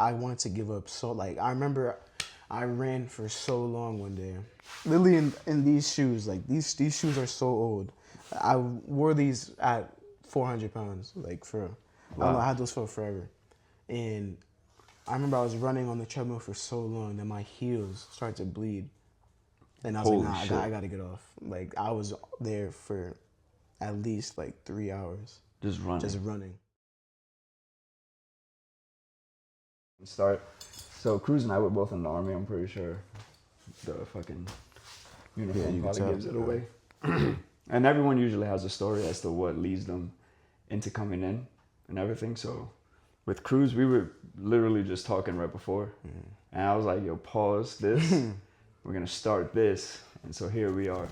I wanted to give up. So like I remember I ran for so long one day. Literally in these shoes, like these shoes are so old. I wore these at 400 pounds, like for real. I don't know, I had those for forever. And I remember I was running on the treadmill for so long that my heels started to bleed. And I was Holy like, shit. nah, I gotta get off. Like I was there for at least like 3 hours. Just running. Just running. Start. So Cruz and I were both in the Army, I'm pretty sure. The fucking uniform you can probably tell. gives it away. And everyone usually has a story as to what leads them into coming in and everything. So with Cruz, we were literally just talking right before. And I was like, yo, pause this. We're going to start this. And so here we are.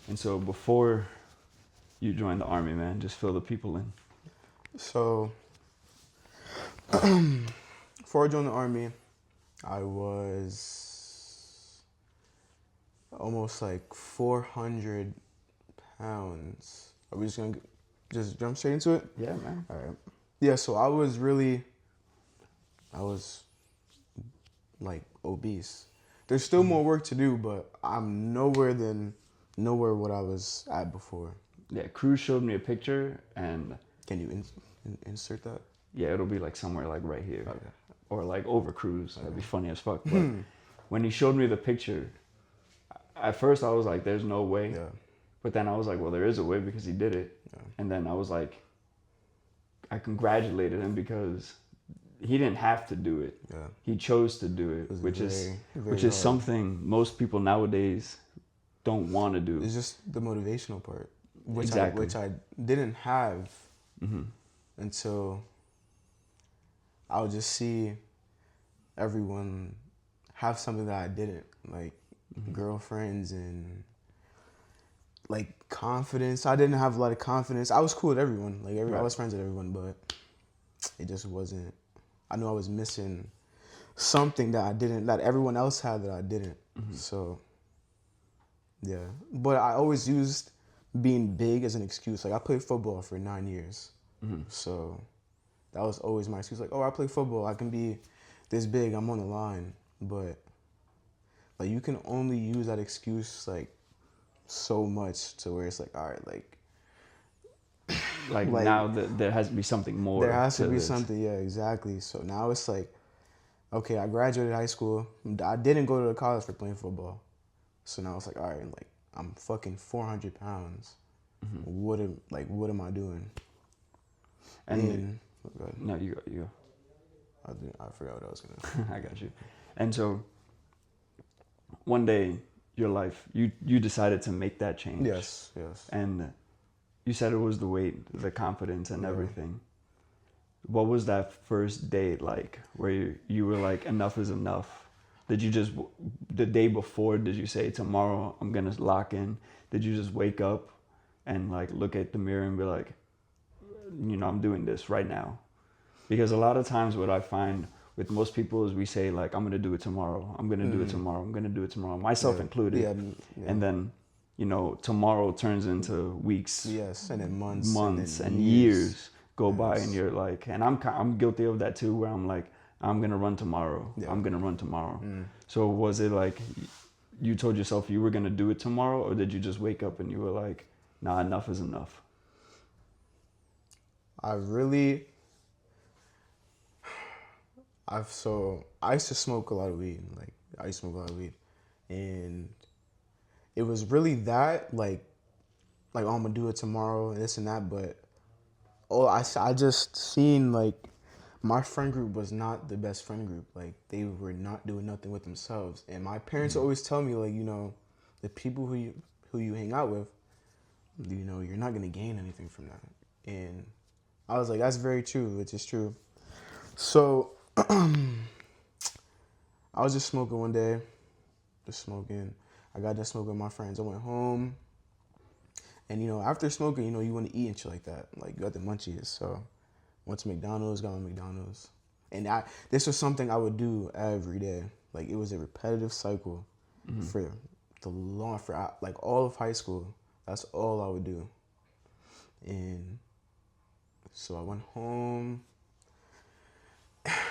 And so before you joined the Army, man, just fill the people in. So before I joined the Army, I was almost like 400 pounds. Are we just gonna just jump straight into it? Yeah, man. All right. Yeah, so I was like obese. There's still more work to do, but I'm nowhere what I was at before. Yeah, Cruz showed me a picture, and Can you insert that? yeah, it'll be like somewhere like right here. Okay. Or like over Cruz. That'd be funny as fuck. But when he showed me the picture, at first I was like, there's no way. Yeah. But then I was like, well, there is a way because he did it. Yeah. And then I was like, I congratulated him because he didn't have to do it. Yeah. He chose to do it, which is hard. something most people nowadays don't want to do. It's just the motivational part, which Exactly. I didn't have until I would just see everyone have something that I didn't, like girlfriends and like confidence. I didn't have a lot of confidence. I was cool with everyone, like I was friends with everyone, but it just wasn't. I knew I was missing something that everyone else had that I didn't. So yeah, but I always used being big as an excuse. Like I played football for 9 years, so that was always my excuse. Like, oh, I play football, I can be this big, I'm on the line. But like you can only use that excuse like so much to where it's like, all right, Like now there has to be something more. There has to be this. something, yeah, exactly. So now it's like, okay, I graduated high school. I didn't go to college for playing football. So now it's like, all right, like I'm fucking 400 pounds. What am I doing? And no, you go. I forgot what I was gonna. I got you. And so one day, your life, you decided to make that change. Yes. And you said it was the weight, the confidence, and everything. What was that first day like, where you were like, enough is enough? Did you just, the day before, did you say, tomorrow I'm gonna lock in? Did you just wake up and like look at the mirror and be like, I'm doing this right now? Because a lot of times what I find with most people is we say like, I'm gonna do it tomorrow. I'm gonna do it tomorrow. I'm gonna do it tomorrow. Myself included. Yeah. And then, tomorrow turns into weeks. Yes, and then months and years go by, and you're like, and I'm guilty of that too, where I'm like, I'm gonna run tomorrow. Yeah. I'm gonna run tomorrow. So was it like you told yourself you were gonna do it tomorrow, or did you just wake up and you were like, nah, enough is enough? I used to smoke a lot of weed. And it was really that like oh, I'm gonna do it tomorrow and this and that. But I just seen like my friend group was not the best friend group. Like they were not doing nothing with themselves. And my parents always tell me like, the people who you hang out with, you're not gonna gain anything from that. And I was like, that's very true. It's just true. So I was just smoking one day. I got done smoking with my friends. I went home. And, after smoking, you want to eat and shit like that. Like, you got the munchies. So went to McDonald's, got my McDonald's. And this was something I would do every day. Like, it was a repetitive cycle for all of high school. That's all I would do. And so I went home.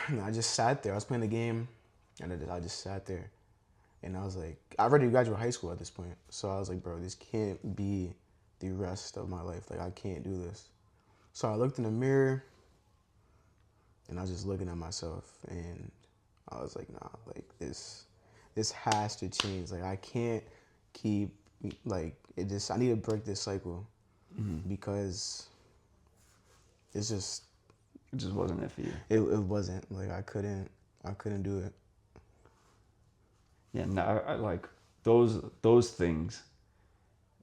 And I just sat there. I was playing the game, and I just sat there. And I was like, I already graduated high school at this point. So I was like, bro, this can't be the rest of my life. Like, I can't do this. So I looked in the mirror, and I was just looking at myself, and I was like, nah, like, this has to change. Like, I can't keep, like, I need to break this cycle because it's just, It just wasn't it for you. it wasn't. Like, I couldn't do it. Yeah, no, I like those things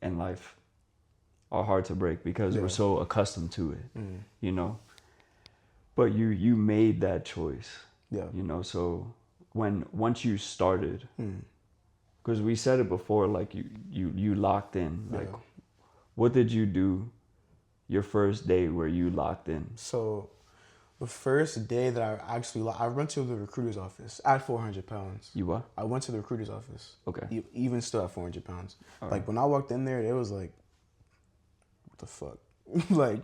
in life are hard to break because we're so accustomed to it, you know. But you made that choice, Yeah. you know. So once you started, because we said it before, like you locked in. Like, what did you do your first day where you locked in? So the first day that I went to the recruiter's office at 400 pounds. You what? I went to the recruiter's office. Okay. Even still at 400 pounds. All like right. when I walked in there, it was like, what the fuck? Like,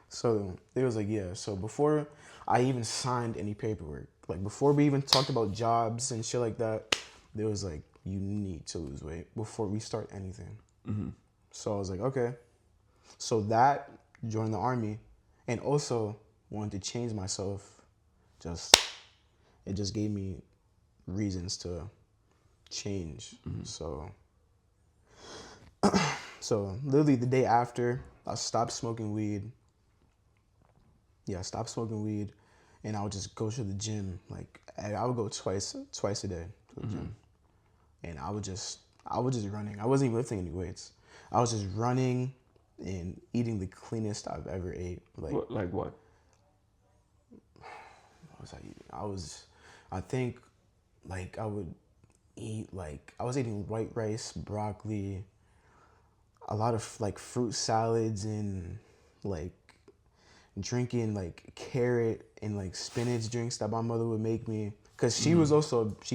so it was like, yeah. So before I even signed any paperwork, like before we even talked about jobs and shit like that, there was like, you need to lose weight before we start anything. So I was like, okay. So that, joined the army, and also wanted to change myself. It just gave me reasons to change. So literally the day after, I stopped smoking weed. Yeah, I stopped smoking weed, and I would just go to the gym. Like, I would go twice a day to the gym, and I was just running. I wasn't even lifting any weights. I was just running and eating the cleanest I've ever ate. Like What? what was I eating? I think, like, I would eat, like, I was eating white rice, broccoli, a lot of, like, fruit salads, and, like, drinking, like, carrot and, like, spinach drinks that my mother would make me. Because she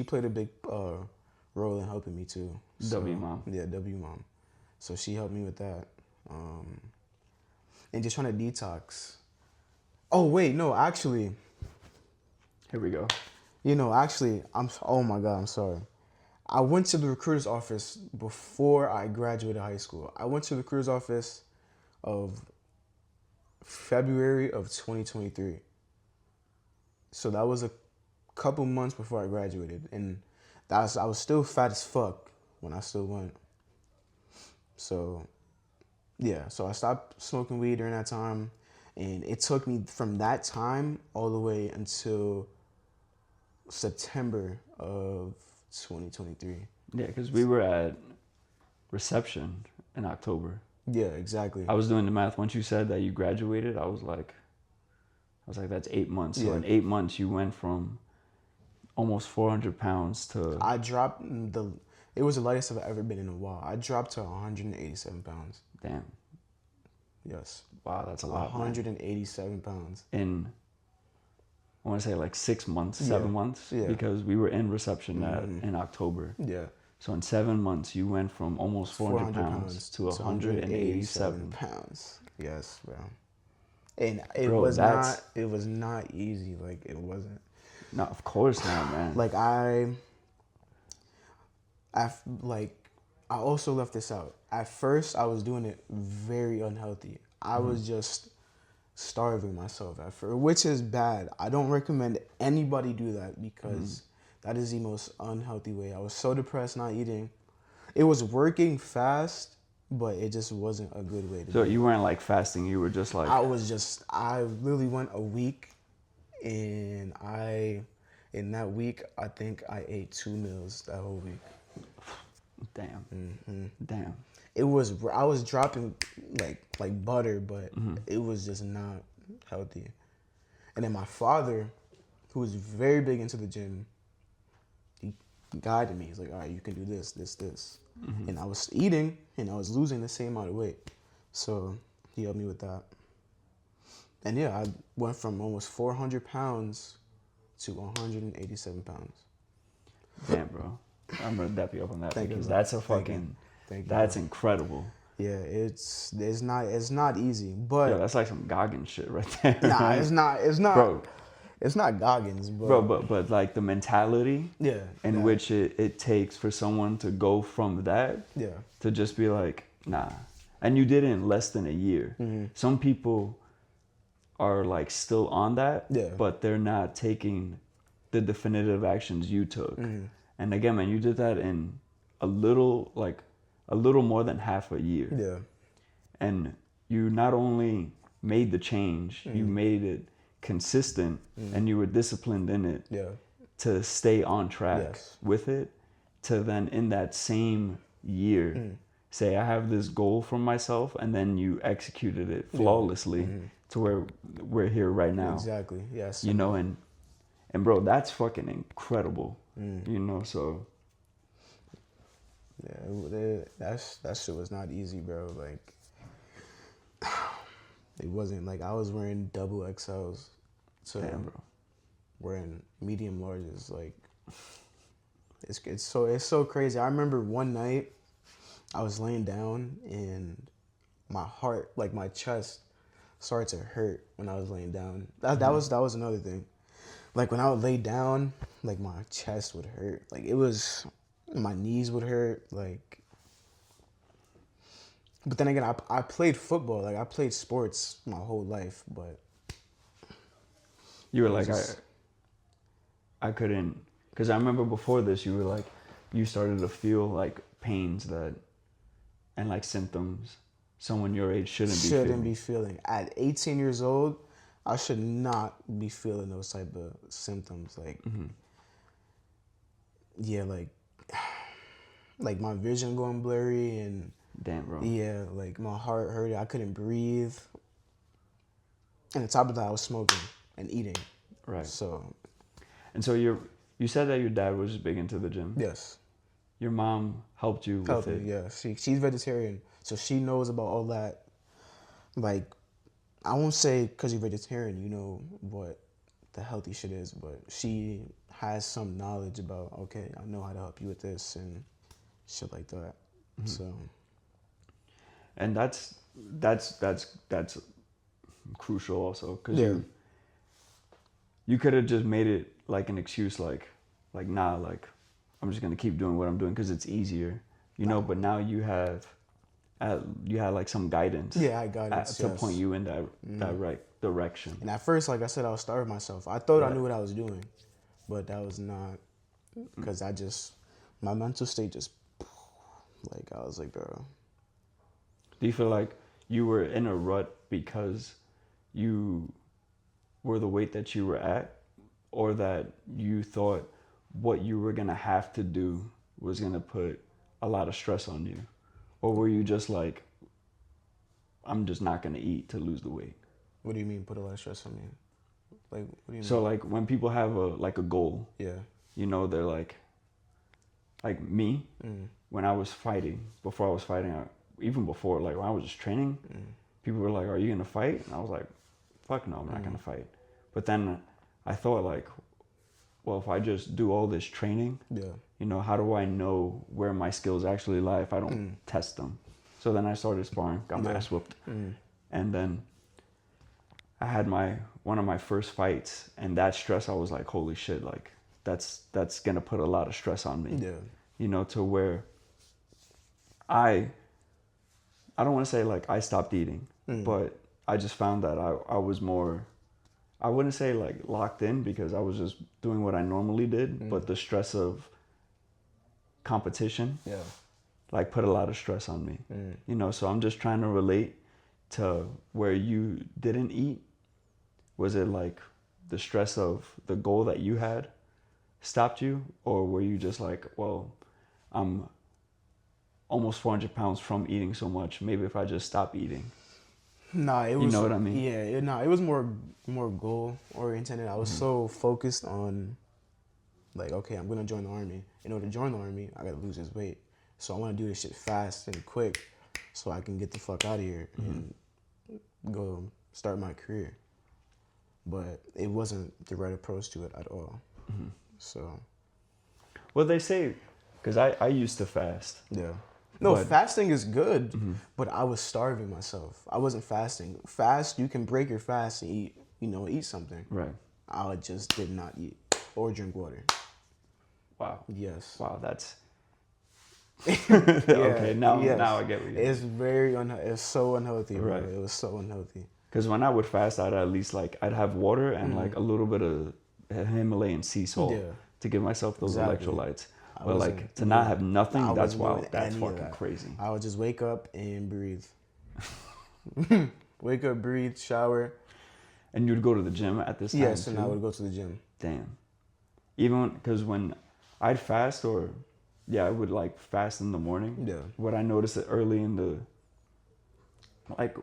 played a big role in helping me, too. So, W mom. Yeah, W mom. So she helped me with that. And just trying to detox. Oh, wait, no, actually, Here we go. oh my God, I'm sorry. I went to the recruiter's office before I graduated high school. I went to the recruiter's office of February of 2023. So that was a couple months before I graduated. And I was still fat as fuck when I still went. So, yeah, so I stopped smoking weed during that time. And it took me from that time all the way until September of 2023. Yeah, because we were at reception in October. Yeah, exactly. I was doing the math. Once you said that you graduated, I was like, that's 8 months. So in 8 months, you went from almost 400 pounds to... I dropped it was the lightest I've ever been in a while. I dropped to 187 pounds. Damn. Yes. Wow, that's a lot, 187 pounds. In, I want to say like 6 months, 7 months, because we were in reception in October. Yeah. So in 7 months, you went from almost 400 pounds to 187 pounds. Yes, bro. And it was not easy. Like, it wasn't. No, of course not, man. Like, I also left this out. At first, I was doing it very unhealthy. I was just starving myself at first, which is bad. I don't recommend anybody do that because that is the most unhealthy way. I was so depressed not eating. It was working fast, but it just wasn't a good way to do it. So you weren't like fasting, you were just like... I literally went a week, and in that week, I think I ate 2 meals that whole week. Damn. Damn. I was dropping like butter, but it was just not healthy. And then my father, who was very big into the gym, he guided me. He's like, all right, you can do this, this, this. And I was eating, and I was losing the same amount of weight. So he helped me with that. And yeah, I went from almost 400 pounds to 187 pounds. Damn, bro. I'm gonna dap you up on that Thank because you, that's a fucking... That's incredible. Yeah, it's not easy, but yeah, that's like some Goggin shit right there. Nah, it's not. Bro, It's not Goggins, bro, but but like the mentality yeah, in that, which it takes for someone to go from that yeah, to just be like, nah. And you did it in less than a year. Some people are like still on that, yeah, but they're not taking the definitive actions you took. And again, man, you did that in a little more than half a year. yeah, And you not only made the change, you made it consistent, and you were disciplined in it yeah, to stay on track yes, with it, to then in that same year say, I have this goal for myself, and then you executed it flawlessly to where we're here right now. exactly, yes, You know, and bro, that's fucking incredible. You know, so yeah, that shit was not easy, bro. Like, it wasn't like I was wearing double XLs to damn, bro. wearing medium larges. Like, it's so crazy. I remember one night I was laying down and my heart, like my chest, started to hurt when I was laying down. That was another thing. Like when I would lay down, like my chest would hurt. Like it was, my knees would hurt. Like, but then again, I played football. Like I played sports my whole life, but You were it was like, just, I couldn't, because I remember before this, you were like, you started to feel like pains that, and like symptoms someone your age shouldn't be feeling. At 18 years old, I should not be feeling those type of symptoms. Like, yeah, like my vision going blurry and Damn, bro. yeah, like my heart hurting. I couldn't breathe. And on top of that, I was smoking and eating. Right. So, And so you said that your dad was big into the gym. yes. Your mom helped you with Healthy, it. yeah. She's vegetarian, so she knows about all that. Like, I won't say because you're vegetarian, you know what the healthy shit is, but she has some knowledge about, okay, I know how to help you with this and shit like that. So, And that's crucial also, because yeah, you could have just made it like an excuse, like nah, like I'm just gonna keep doing what I'm doing because it's easier, you know. But now you had like some guidance, yeah, I got it. to point you in that right direction. And at first, like I said, I was starving myself. I thought I Right. knew what I was doing, but that was not, because my mental state just, like, I was like, bro. Do you feel like you were in a rut because you were the weight that you were at, or that you thought what you were gonna have to do was gonna put a lot of stress on you? Or were you just like, I'm just not gonna eat to lose the weight? What do you mean put a lot of stress on me? Like, what do you mean? So like when people have a goal, Yeah. you know, they're like me, when I was fighting, even before, like when I was just training, people were like, are you gonna fight? And I was like, fuck no, I'm not gonna fight. But then I thought like, well, if I just do all this training, Yeah. you know, how do I know where my skills actually lie if I don't test them? So then I started sparring, got my ass whooped. And then I had one of my first fights, and that stress, I was like, holy shit, like that's gonna put a lot of stress on me. Yeah. You know, to where I don't want to say like I stopped eating, but I just found that I was more, I wouldn't say like locked in, because I was just doing what I normally did, but the stress of competition, Yeah. like put a lot of stress on me. You know, so I'm just trying to relate to where you didn't eat. Was it like the stress of the goal that you had stopped you, or were you just like, well, I'm almost 400 pounds from eating so much, maybe if I just stop eating? Nah, it was. You know what I mean? Yeah. It was more goal oriented. I was so focused on, like, okay, I'm gonna join the army. In order to join the army, I gotta lose this weight. So I want to do this shit fast and quick, so I can get the fuck out of here and go start my career. But it wasn't the right approach to it at all. So, Well, they say, because I used to fast. yeah. No, But- fasting is good, but I was starving myself. I wasn't fasting. Fast, you can break your fast and eat something. Right. I just did not eat or drink water. Wow. Yes. Wow, that's Yeah. okay. Now Yes. I get what you It's very it's so unhealthy, bro. Right. It was so unhealthy. Because when I would fast, I'd at least like I'd have water and like a little bit of Himalayan sea salt Yeah. to give myself those Exactly. electrolytes. I But wasn't like to not have doing- nothing, I that's wasn't wild. doing That's any of fucking that. crazy. I would just wake up and breathe. Wake up, breathe, shower. And you'd go to the gym at this time Yes, and too? I would go to the gym. Damn. Even because when I'd fast or I would like fast in the morning. Yeah. What I noticed early in the like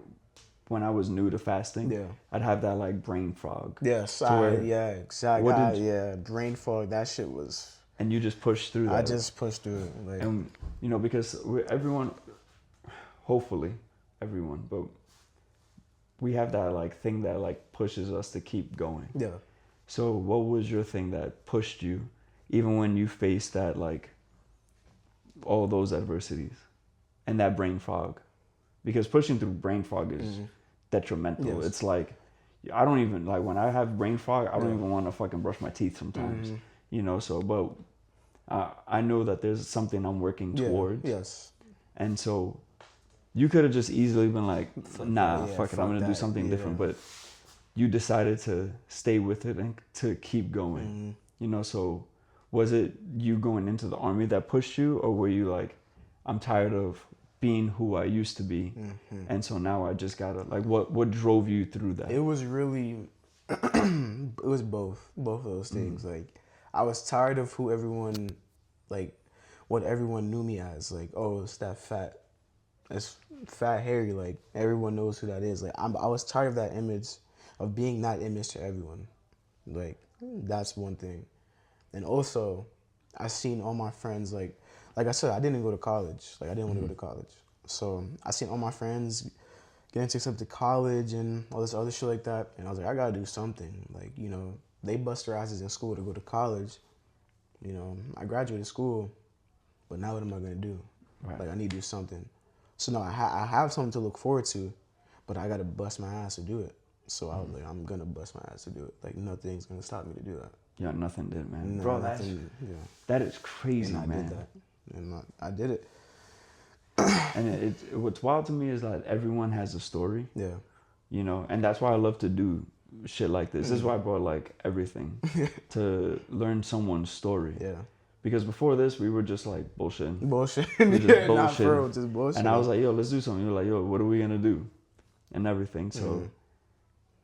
when I was new to fasting, Yeah. I'd have that like brain fog. Yes, where- yeah, exactly. what did- Yeah, brain fog. That shit was. And you just push through that. I just pushed through it. Like, And because everyone, hopefully everyone, but we have that like thing that like pushes us to keep going. yeah. So what was your thing that pushed you even when you faced that like all those adversities and that brain fog? Because pushing through brain fog is detrimental. Yes. It's like I don't even like when I have brain fog, I don't even want to fucking brush my teeth sometimes. So but I know that there's something I'm working towards. Yes. And so you could have just easily been like, nah, yeah, fuck it, I'm going to do that. something Yeah. different. But you decided to stay with it and to keep going. So was it you going into the army that pushed you? Or were you like, I'm tired of being who I used to be. And so now I just got to, like, what drove you through that? It was really, it was both of those things. Like, I was tired of who everyone, like, what everyone knew me as. Like, oh, it's that it's fat hairy. Like, everyone knows who that is. Like, I was tired of that image, of being that image to everyone. Like, that's one thing. And also, I seen all my friends, like I said, I didn't go to college. Like, I didn't want to go to college. So I seen all my friends getting accepted to college and all this other shit like that. And I was like, I gotta do something. Like, they bust their asses in school to go to college. I graduated school, but now what am I gonna do? Right. Like, I need to do something. So no, I have something to look forward to, but I gotta bust my ass to do it. So I was like, I'm gonna bust my ass to do it. Like, nothing's gonna stop me to do that. Yeah, nothing did, man. No, Bro, nothing, that is crazy, and I man. did that. And I did it. And what's wild to me is that everyone has a story, Yeah. And that's why I love to do shit like this. This is why I brought like everything to learn someone's story. Yeah. Because before this, we were just like bullshitting. Bullshit. We just Yeah, not bullshitting. for real, just bullshit. And I was like, yo, let's do something. You were like, yo, what are we gonna do? And everything. So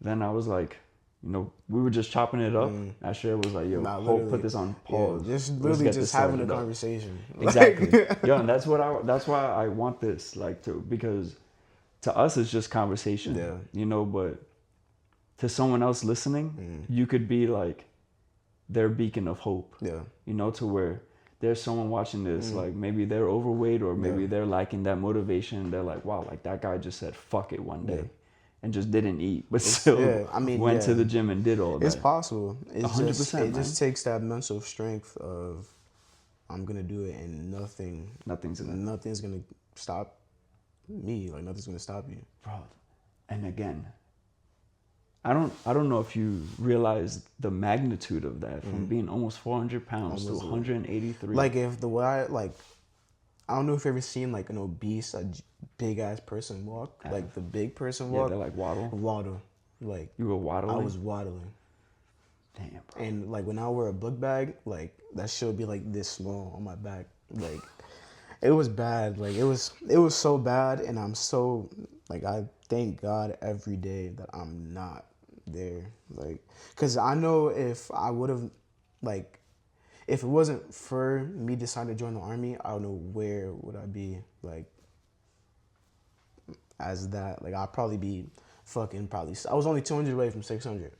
then I was like, we were just chopping it up. Asher was like, yo, put this on pause. Yeah, just Let's literally get just this having a started up. conversation. Exactly. Yo, and that's why I want this, like, because to us it's just conversation. Yeah. But to someone else listening, you could be like their beacon of hope. Yeah. To where there's someone watching this, like maybe they're overweight or maybe they're lacking that motivation. They're like, wow, like that guy just said fuck it one day and just didn't eat, but still went to the gym and did all that. It's possible. It's 100%, it just takes that mental strength of I'm gonna do it and nothing's gonna stop me. Like, nothing's gonna stop you. Bro. And again, I don't know if you realize the magnitude of that from being almost 400 pounds to 183. Like, I don't know if you've ever seen like an obese, big ass person walk, like the big person walk. Yeah, they're like waddle. Like, you were waddling. I was waddling. Damn, bro. And like when I wear a book bag, like that shit would be like this small on my back. Like, it was bad. Like, it was so bad, and I'm so like, I thank God every day that I'm not there. Like, cause I know if I would have, like, if it wasn't for me deciding to join the army, I don't know where would I be, like, as that. Like, I'd probably be I was only 200 away from 600.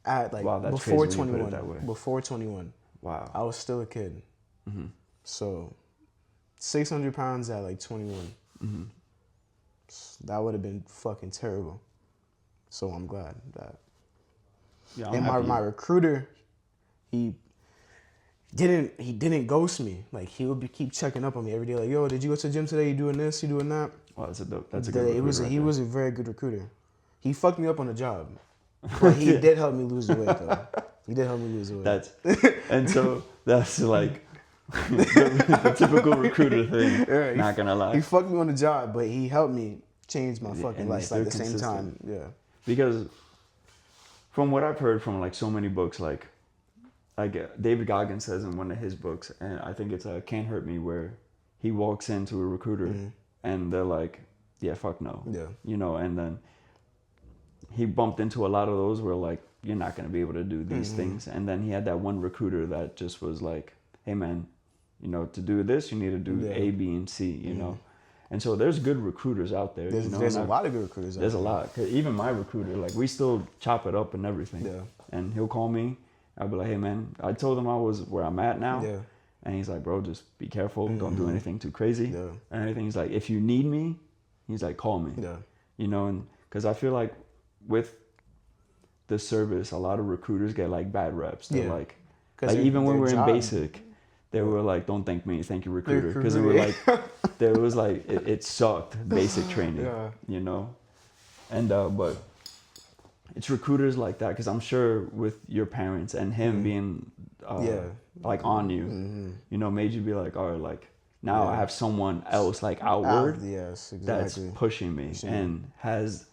At, like, Wow, that's before crazy when you put it 21. that way. Before 21. Wow. I was still a kid. So, 600 pounds at, like, 21. That would have been fucking terrible. So, I'm glad that. Yeah, I'm And happy. my recruiter, he didn't ghost me. Like, he would keep checking up on me every day. Like, yo, did you go to the gym today? You doing this? You doing that? Wow, that's a good recruiter right He there. was a very good recruiter. He fucked me up on the job. But he did help me lose the weight, though. He did help me lose the weight. And so that's like the typical recruiter thing. Yeah, Not gonna lie. He fucked me on the job, but he helped me change my fucking And life at the same time. Yeah. Because from what I've heard from like so many books, like David Goggins says in one of his books, and I think it's Can't Hurt Me, where he walks into a recruiter and they're like, yeah, fuck no. Yeah. You know, and then he bumped into a lot of those where like, you're not going to be able to do these things. And then he had that one recruiter that just was like, hey man, you know, to do this, you need to do A, B, and C, you know? And so there's good recruiters out there. There's a lot of good recruiters out there. There's a lot. 'Cause even my recruiter, like, we still chop it up and everything. Yeah. And he'll call me. I'll be like, hey, man, I told him I was where I'm at now. Yeah. And he's like, bro, just be careful. Don't do anything too crazy. Yeah. And everything. He's like, if you need me, he's like, call me. Yeah. You know, and because I feel like with the service, a lot of recruiters get like bad reps. They're like even when we're in basic, they were like, don't thank me, thank your recruiter. Because it was like, there was like, it sucked, basic training, you know? And, but it's recruiters like that, because I'm sure with your parents and him being like on you, you know, made you be like, all right, like now I have someone else like outward that's pushing me and has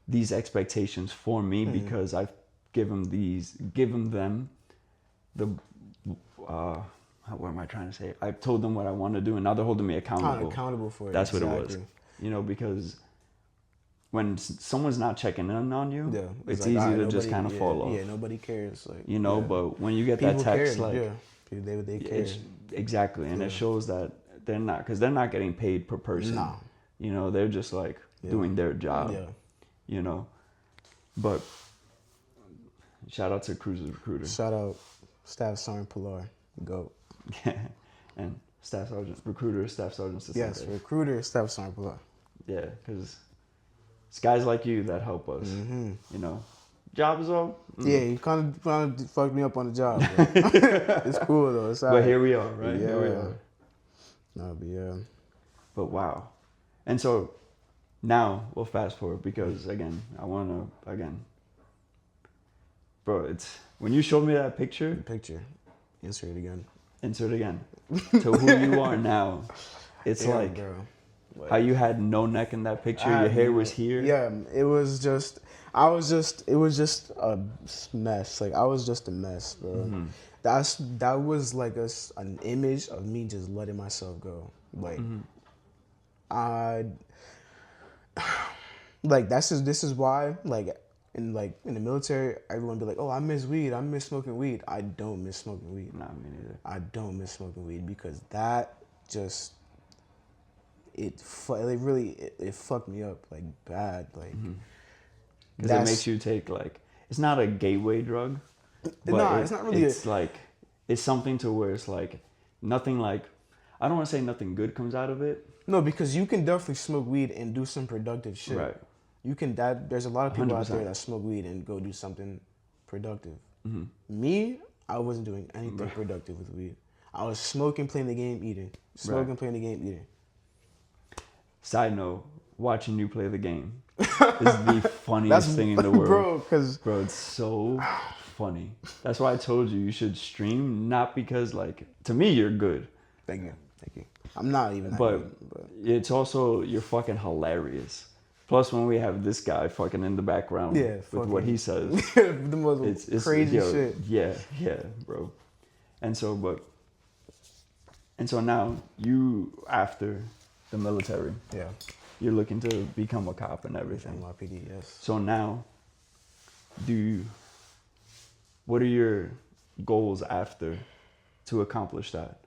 these expectations for me because I've given them the what am I trying to say? I told them what I want to do, and now they're holding me accountable for it. That's what it was. You know, because when someone's not checking in on you, it's like, easy to just kind of fall off. Yeah, nobody cares. Like, you know, but when you get that text, care, like, they care. Exactly, and it shows that they're not, because they're not getting paid per person. No. You know, they're just like doing their job. Yeah. You know, but shout out to Cruz's recruiter. Shout out Staff Sergeant Pilar. Go. Yeah, and Staff Sergeant, recruiter, Staff Sergeant. Yes, recruiter, Staff Sergeant Pilar. Yeah, because it's guys like you that help us. You know, job is all. Yeah, you kind of fucked me up on the job. It's cool though. It's all but here we are, right? Yeah. Here we are. No, but yeah. But wow, and so now we'll fast forward because bro, it's when you showed me that picture. Insert it again. To who you are now. It's like, bro. How you had no neck in that picture. Your hair was here. Yeah, it was just a mess. Like, I was just a mess, bro. That was like an image of me just letting myself go. Like, this is why, like in the military, everyone be like, oh, I miss weed, I miss smoking weed. I don't miss smoking weed. Nah, me neither. I don't miss smoking weed because that just it fucked me up like bad, like because it makes you take, like, it's not a gateway drug, but it's not really. It's like, it's something to where it's like nothing, like, I don't want to say nothing good comes out of it. No, because you can definitely smoke weed and do some productive shit. Right. You can. There's a lot of people 100%. Out there that smoke weed and go do something productive. Me, I wasn't doing anything productive with weed. I was smoking, playing the game, eating. Smoking, playing the game, eating. Side note: watching you play the game is the funniest thing in the world, bro. It's so funny. That's why I told you should stream. Not because, like, to me you're good. Thank you. I'm not even. But it's also, you're fucking hilarious. Plus, when we have this guy fucking in the background with what he says, the most crazy shit. Yeah, bro. And so now you, after the military, you're looking to become a cop and everything. NYPD, yes. So now, what are your goals after to accomplish that?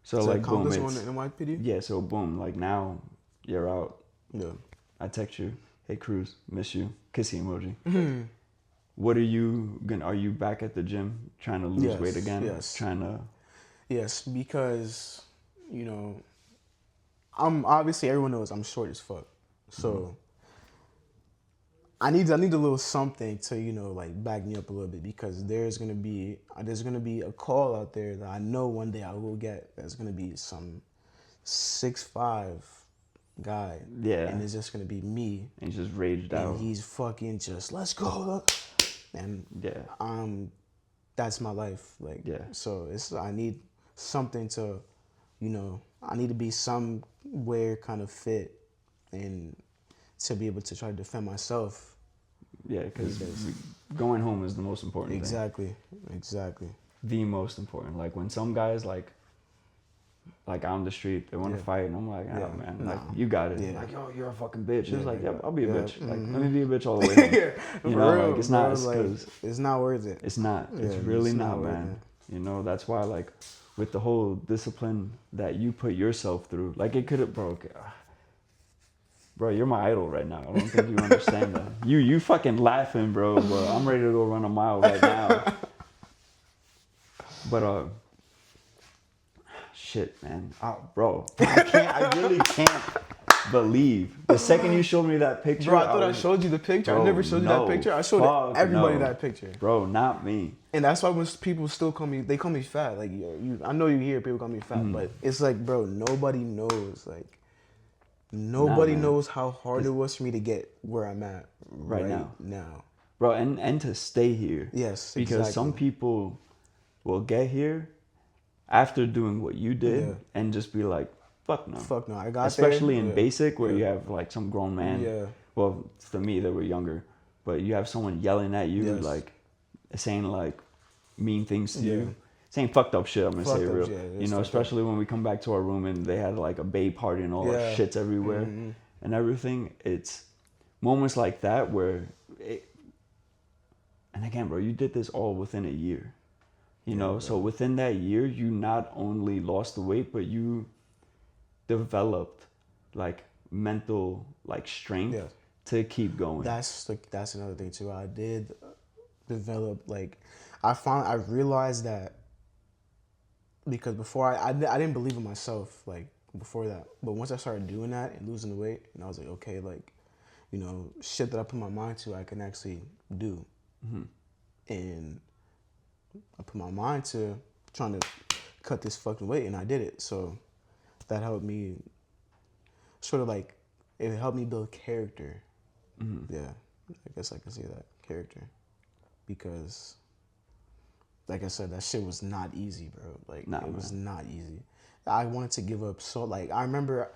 So like, boom, it's NYPD? Yeah, so boom, like now you're out. Yeah. I text you, hey Cruz, miss you, kissy emoji. What are you back at the gym trying to lose weight again? Yes. Yes, because, you know, everyone knows I'm short as fuck. So I need a little something to, you know, like, back me up a little bit, because there's gonna be a call out there that I know one day I will get. That's gonna be some 6'5", guy. Yeah. And it's just gonna be me. And he's just raged out. And he's fucking just, let's go. And yeah. That's my life. Like, Yeah. so I need something to, I need to be somewhere kind of fit and to be able to try to defend myself. Yeah, because going home is the most important Exactly. The most important. Like when some guys like out on the street, they want to fight, and I'm like, oh man, like you got it. Like, yo, you're a fucking bitch. It's like, yeah, I'll be a bitch. Like, let me be a bitch all the way home. You know, real, like it's bro, not, like, it's not worth it. It's not. It's really not, man. You know, that's why, like, with the whole discipline that you put yourself through, like it could have, bro, you're my idol right now. I don't think you understand that. You fucking laughing, bro, but I'm ready to go run a mile right now. But shit, man, bro, I really can't believe the second you showed me that picture. Bro, I thought I showed you the picture. I never showed you that picture. I showed everybody that picture. Bro, not me. And that's why when people still call me fat. Like, I know you hear people call me fat, but it's like, bro, nobody knows. Like, nobody knows how hard it was for me to get where I'm at right now. Bro, and to stay here. Yes, because some people will get here after doing what you did and just be like, fuck no, I got especially there. in basic where you have like some grown man. Yeah. Well, for me, they were younger, but you have someone yelling at you, like saying like mean things to you, saying fucked up shit. I'm gonna say real, you know, especially when we come back to our room and they had like a babe party and all that shit's everywhere and everything. It's moments like that where, and again, bro, you did this all within a year. You know, so within that year, you not only lost the weight, but you developed like mental like strength to keep going. That's another thing too. I did develop like I realized that because before I didn't believe in myself like before that, but once I started doing that and losing the weight, and I was like, okay, like, you know, shit that I put my mind to, I can actually do, and I put my mind to trying to cut this fucking weight, and I did it. So that helped me sort of like, it helped me build character. Yeah, I guess I can say that, character. Because, like I said, that shit was not easy, bro. Like, it was not easy. I wanted to give up so, like, I remember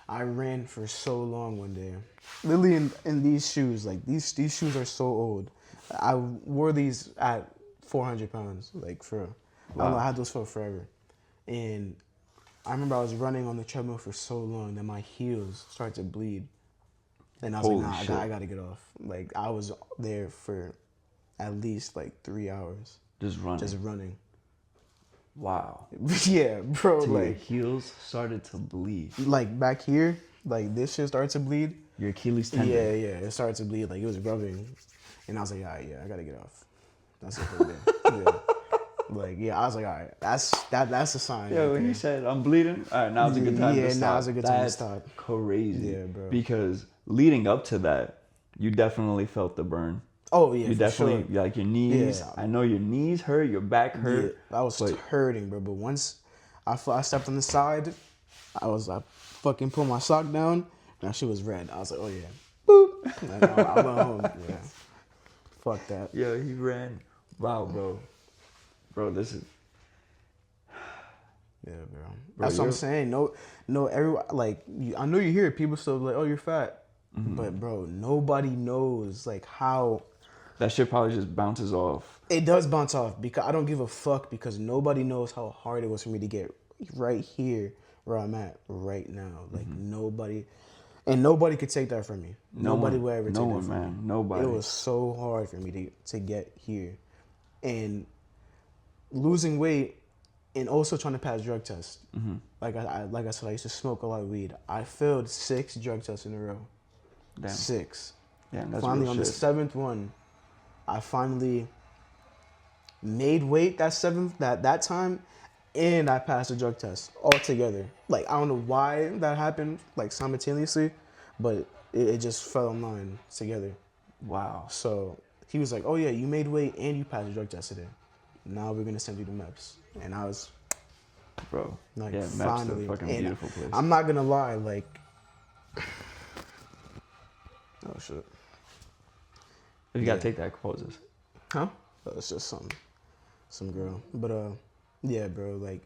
I ran for so long one day. Literally in these shoes, like, these shoes are so old. I wore these at 400 pounds, like, for, I don't know, I had those for forever. And I remember I was running on the treadmill for so long that my heels started to bleed. And I was like, nah, I gotta get off. Like, I was there for at least, like, 3 hours. Just running. Wow. Yeah, bro. So like, your heels started to bleed. Like, back here, like, this shit started to bleed. Your Achilles tendon. Yeah, it started to bleed. Like, it was rubbing. And I was like, all right, I gotta get off. That's it for the day. Like, I was like, all right, that's a sign. Yeah, when you said I'm bleeding, all right, now's a good time to stop. Yeah, now's a good time to stop. Crazy. Yeah, bro. Because leading up to that, you definitely felt the burn. Oh, yeah, you definitely, sure. Like, your knees. Yeah. I know your knees hurt, your back hurt. Yeah, I was hurting, bro. But once I stepped on the side, I fucking pulled my sock down, and that shit was red. I was like, oh, yeah. Boop. Like, I went home. Yeah. Fuck that. Yeah, he ran. Wow, bro. Bro, this is... Yeah, bro. That's what I'm saying. No, everyone, like, I know you hear it. People still like, oh, you're fat. But, bro, nobody knows, like, how... That shit probably just bounces off. It does bounce off because I don't give a fuck because nobody knows how hard it was for me to get right here where I'm at right now. Like, nobody... And nobody could take that from me. Nobody will ever take that from me. No one, man. Nobody. It was so hard for me to get here. And losing weight and also trying to pass drug tests. Like I said, I used to smoke a lot of weed. I failed 6 drug tests in a row. Damn. 6. Damn, that's finally, real on shit. the 7th one, I finally made weight that time, and I passed the drug test all together. Like, I don't know why that happened, like, simultaneously, but it just fell in line together. Wow. So he was like, oh, yeah, you made weight and you passed the drug test today. Now we're going to send you to MEPS. And I was... Bro, like, yeah, MEPS is a fucking beautiful place. I'm not going to lie, like, Oh shit. If you gotta take that, poses. Huh? Oh, it's just some girl. But yeah, bro. Like,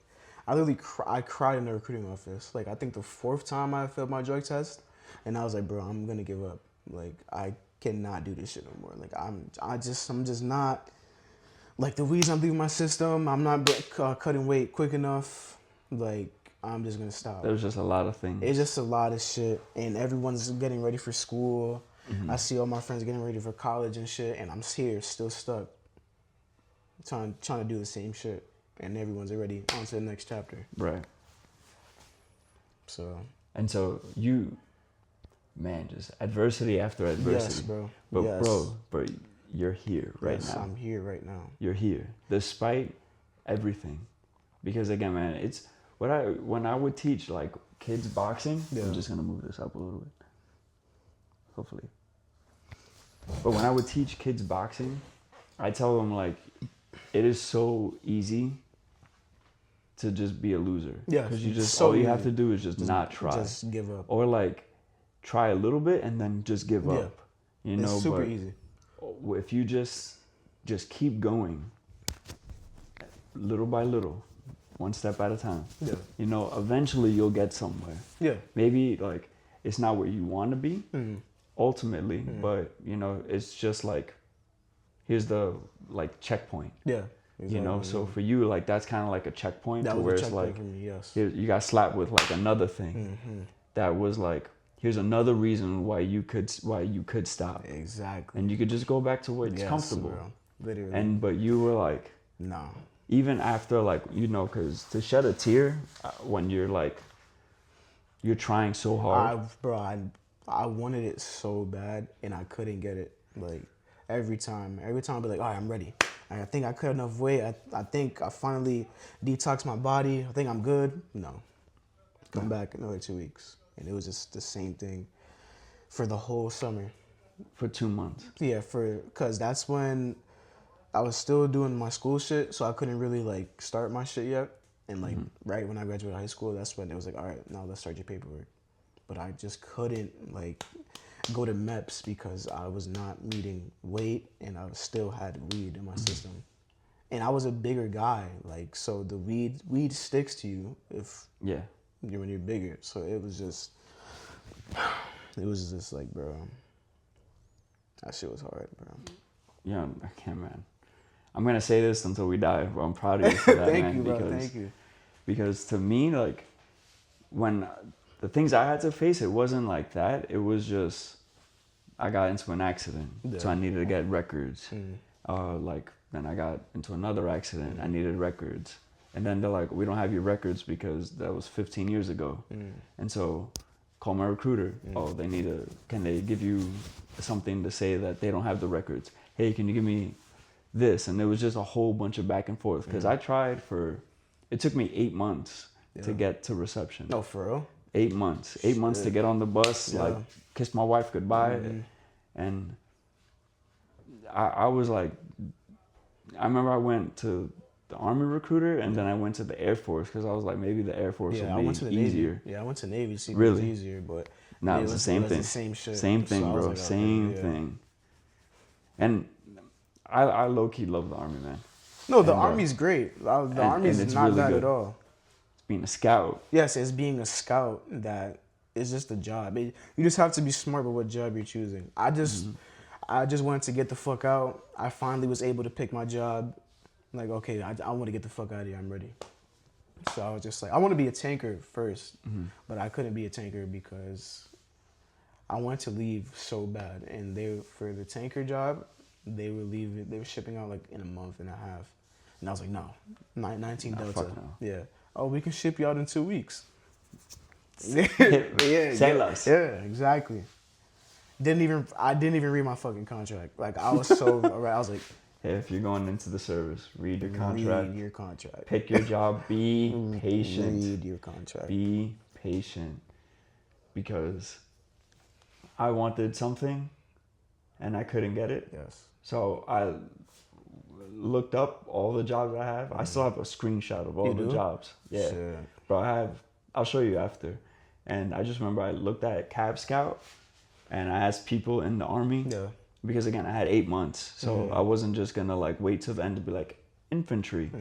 I literally I cried in the recruiting office. Like, I think the 4th time I failed my drug test, and I was like, bro, I'm gonna give up. Like, I cannot do this shit no more. Like, I'm just not. Like, the weeds I'm leaving my system. I'm not cutting weight quick enough. Like, I'm just gonna stop. There's just a lot of things. It's just a lot of shit, and everyone's getting ready for school. I see all my friends getting ready for college and shit, and I'm here still stuck, trying to do the same shit, and everyone's already on to the next chapter. Right. So. And so you, man, just adversity after adversity. Yes, bro. But yes. bro, you're here right yes, now. I'm here right now. You're here, despite everything, because again, man, it's when I would teach like kids boxing. Yeah. I'm just gonna move this up a little bit, hopefully. But when I would teach kids boxing, I tell them like, it is so easy to just be a loser. Yeah, because you just so all you easy. have to do is just not try. Just give up. Or like try a little bit and then just give Yeah. up. You know, it's super but easy. if you just keep going, little by little, one step at a time. Yeah. You know, eventually you'll get somewhere. Yeah. Maybe like it's not where you want to be ultimately, Mm-hmm. but you know, it's just like here's the like checkpoint. Yeah. You know, so for you, like that's kind of like a checkpoint that to was where a it's checkpoint like for me. Yes. you got slapped with like another thing that was like here's another reason why you could stop, Exactly. and you could just go back to what's Yes, comfortable. bro. Literally. And but you were like, no. even after like you know, because to shed a tear when you're like you're trying so hard. I wanted it so bad and I couldn't get it. Like every time I'd be like, all right, I'm ready. I think I cut enough weight. I think I finally detoxed my body. I think I'm good. No. Come back another 2 weeks. And it was just the same thing for the whole summer. For 2 months. Yeah, because that's when I was still doing my school shit, so I couldn't really like start my shit yet. And like right when I graduated high school, that's when it was like, all right, now let's start your paperwork. But I just couldn't like go to MEPS because I was not meeting weight and I still had weed in my system. And I was a bigger guy, like so the weed sticks to you when you're bigger. So it was just like, bro, that shit was hard, bro. Yeah, I can't, man. I'm gonna say this until we die, but I'm proud of you for that, Thank man. you, bro. Thank you. Because to me, like, when the things I had to face, it wasn't like that. It was just, I got into an accident, so I needed to get records. Like, then I got into another accident, I needed records. And then they're like, we don't have your records because that was 15 years ago. And so, call my recruiter. Oh, can they give you something to say that they don't have the records? Hey, can you give me this? And it was just a whole bunch of back and forth. Because I tried it took me 8 months to get to reception. Oh, for real? 8 months. 8 months to get on the bus, like kiss my wife goodbye. And I was like, I remember I went to the Army recruiter and then I went to the Air Force because I was like, maybe the Air Force would be easier. Navy. Yeah, I went to Navy to see if Really? it was easier, but No, it was the same thing. The same shit. Same thing, So I was bro. like, okay, Same thing. And I low key love the Army, man. No, the Army's great. The Army's it's not really bad good. at all. It's being a scout. Yes, it's being a scout that is just a job. You just have to be smart about what job you're choosing. I just wanted to get the fuck out. I finally was able to pick my job. Like, okay, I want to get the fuck out of here. I'm ready. So I was just like, I want to be a tanker first, but I couldn't be a tanker because I wanted to leave so bad. And for the tanker job, they were shipping out like in a month and a half. And I was like, no, 19 Delta. Fuck no. Yeah. Oh, we can ship you out in 2 weeks. Sell us. Yeah, exactly. I didn't even read my fucking contract. Like I was so I was like, Hey, if you're going into the service, read your contract. Read your contract. Pick your job. Be patient. Read your contract. Be patient. Because I wanted something and I couldn't get it. Yes. So I looked up all the jobs I have. I still have a screenshot of all the jobs. Yeah. Shit. Bro, I'll show you after. And I just remember I looked at Cab Scout and I asked people in the Army, Yeah. because again, I had 8 months. So I wasn't just going to like wait till the end to be like infantry,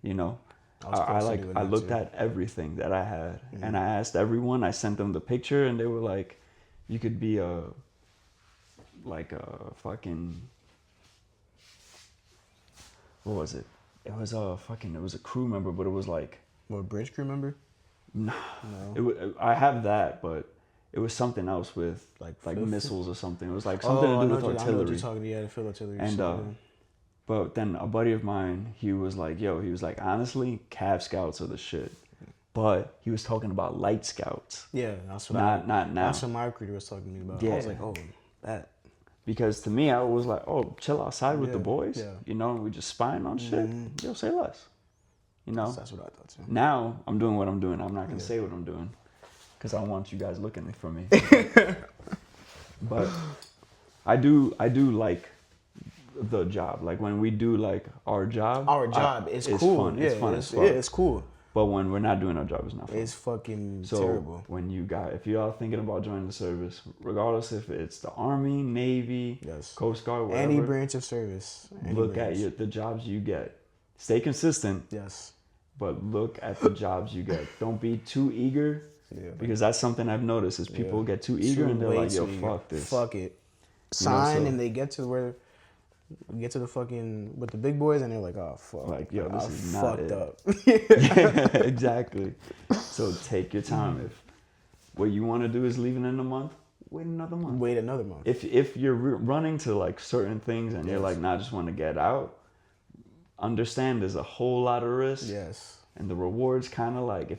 you know. I looked at everything that I had and I asked everyone, I sent them the picture and they were like, you could be a fucking, what was it? It was a crew member, but it was like, What, bridge crew member? no. No. I have that, but it was something else with like missiles or something. It was like something to do with artillery. I know what you're talking. Yeah, the field artillery. And but then a buddy of mine, he was like, honestly, Cav Scouts are the shit. But he was talking about light scouts. Yeah, that's what not now. That's what my recruiter was talking to me about. Yeah. I was like, oh, that. Because to me, I was like, oh, chill outside with the boys. Yeah. You know, we just spying on shit. Yo, say less. You know? That's what I thought too. Now, I'm doing what I'm doing. I'm not going to say what I'm doing. Because I want you guys looking for me. But I do like the job. Like when we do like our job. It's cool. Fun. Yeah, it's fun as fuck. Yeah, it's cool. But when we're not doing our job, it's not fun. It's fucking so terrible. When if y'all thinking about joining the service, regardless if it's the Army, Navy, Coast Guard, whatever. Any branch of service. Look at the jobs you get. Stay consistent. Yes. But look at the jobs you get. Don't be too eager. Yeah. Because that's something I've noticed is people get too eager and they're like, yo, fuck this. Fuck it. Sign and they get to the fucking with the big boys and they're like, oh fuck. Like, yo, this is not fucked it. up. Yeah, exactly. So take your time. If what you want to do is leaving in a month, wait another month. Wait another month. If you're running to like certain things and you're like, nah, I just want to get out, understand there's a whole lot of risk. Yes. And the rewards kind of like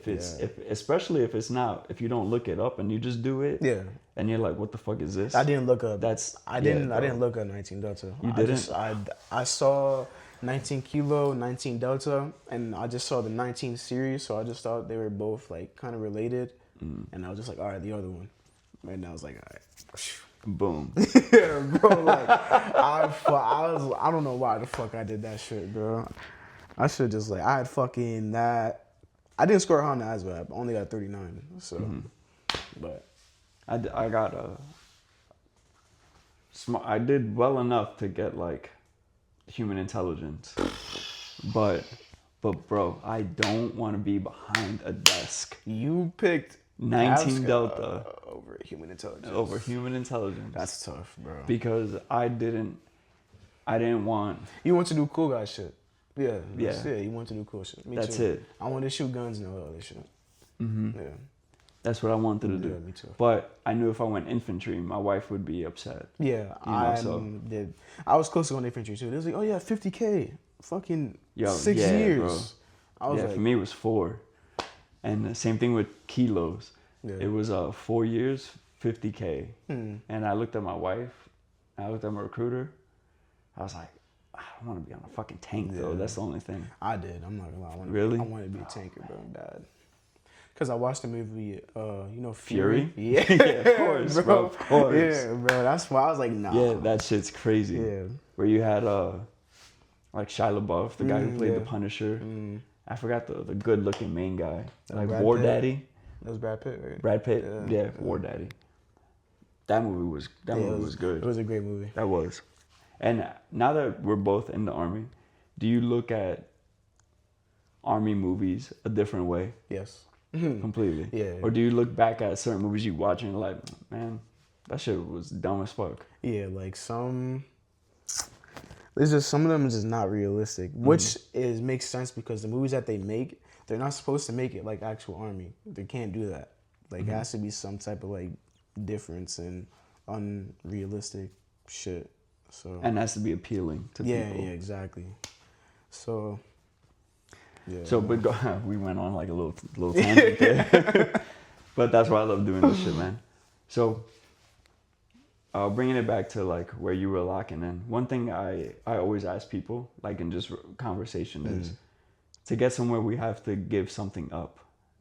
especially if you don't look it up and you just do it. Yeah. And you're like, what the fuck is this? I didn't look up. I didn't look up 19 Delta. You didn't? I saw 19 Kilo, 19 Delta, and I just saw the 19 series, so I just thought they were both like kind of related. And I was just like, all right, the other one. And I was like, all right. Boom. Yeah, bro. Like I don't know why the fuck I did that shit, bro. I should just like I had fucking that. I didn't score on the ASVAB. I only got 39. So, but I got I did well enough to get like human intelligence, but bro, I don't want to be behind a desk. You picked 19 Delta over human intelligence. Over human intelligence. That's tough, bro. Because I didn't want. You want to do cool guy shit. Yeah. Yeah. You want to do cool shit. Me That's too. it. I want to shoot guns and all that other shit. Yeah. That's what I wanted to do. Yeah, me too. But I knew if I went infantry, my wife would be upset. Yeah, I did. I was close to going infantry too. They was like, oh yeah, 50K, fucking 6 years. Bro. I was like, for me it was 4. And the same thing with kilos. Yeah. It was 4 years, 50K. And I looked at my wife, I looked at my recruiter. I was like, I don't want to be on a fucking tank though. That's the only thing. I did. I'm not gonna lie. I wanted to be a tanker, bro, bad. Cause I watched the movie, Fury. Yeah, of course, bro. Of course. Yeah, bro. That's why I was like, nah. Yeah, that shit's crazy. Yeah. Where you had like Shia LaBeouf, the guy who played the Punisher. I forgot the good-looking main guy, like War Daddy. That was Brad Pitt, right? Brad Pitt. Yeah, War Daddy. That movie was good. It was a great movie. That was. And now that we're both in the Army, do you look at Army movies a different way? Yes. Completely. Yeah. Or do you look back at certain movies you watch and you're like, man, that shit was dumb as fuck? Yeah, like some of them is just not realistic, which makes sense because the movies that they make, they're not supposed to make it like actual Army. They can't do that. Like, it has to be some type of like difference in unrealistic shit. So and it has to be appealing to people. Yeah, exactly. So yeah. So, but we went on like a little tangent there. But that's why I love doing this shit, man. So, bringing it back to like where you were locking in. One thing I always ask people, like in just conversation, is to get somewhere we have to give something up,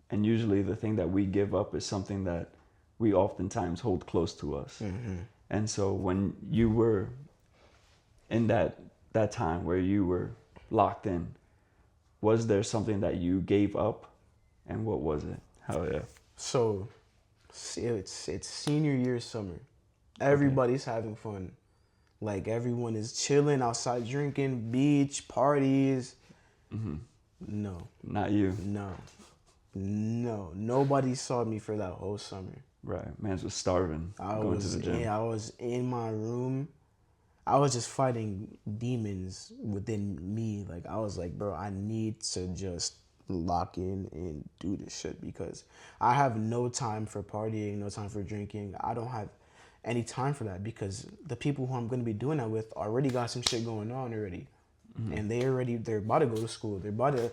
and usually the thing that we give up is something that we oftentimes hold close to us. And so when you were in that time where you were locked in, was there something that you gave up, and what was it? Hell yeah. So It's senior year summer. Everybody's having fun. Like everyone is chilling outside, drinking, beach parties. No, Not you. no. Nobody saw me for that whole summer. Right. Man's was starving. Going to the gym. I was in my room. I was just fighting demons within me. Like I was like, bro, I need to just lock in and do this shit because I have no time for partying, no time for drinking. I don't have any time for that because the people who I'm going to be doing that with already got some shit going on already. And they're about to go to school. They're about to